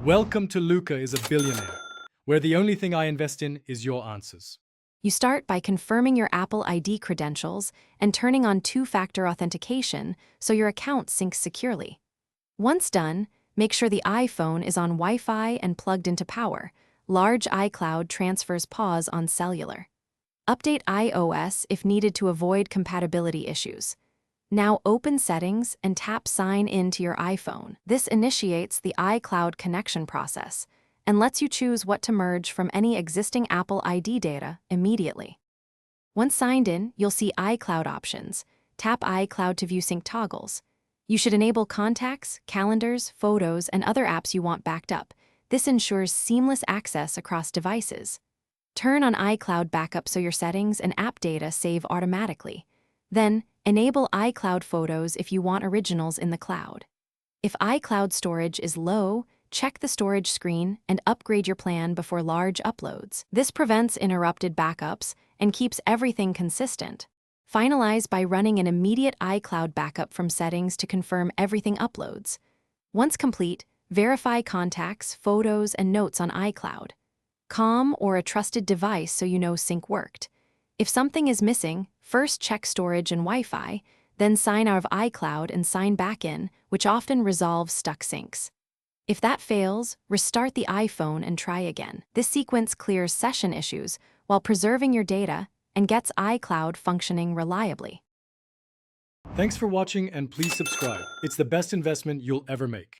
Welcome to Luca is a Billionaire, where the only thing I invest in is your answers. You start by confirming your Apple ID credentials and turning on two-factor authentication so your account syncs securely. Once done, make sure the iPhone is on Wi-Fi and plugged into power. Large iCloud transfers pause on cellular. Update iOS if needed to avoid compatibility issues. Now open Settings and tap Sign In to your iPhone. This initiates the iCloud connection process and lets you choose what to merge from any existing Apple ID data immediately. Once signed in, you'll see iCloud options. Tap iCloud to view sync toggles. You should enable contacts, calendars, photos, and other apps you want backed up. This ensures seamless access across devices. Turn on iCloud Backup so your settings and app data save automatically. Then, enable iCloud Photos if you want originals in the cloud. If iCloud storage is low, check the storage screen and upgrade your plan before large uploads. This prevents interrupted backups and keeps everything consistent. Finalize by running an immediate iCloud backup from settings to confirm everything uploads. Once complete, verify contacts, photos, and notes on iCloud. Com or a trusted device so you know sync worked. If something is missing, first check storage and Wi-Fi, then sign out of iCloud and sign back in, which often resolves stuck syncs. If that fails, restart the iPhone and try again. This sequence clears session issues while preserving your data and gets iCloud functioning reliably. Thanks for watching and please subscribe. It's the best investment you'll ever make.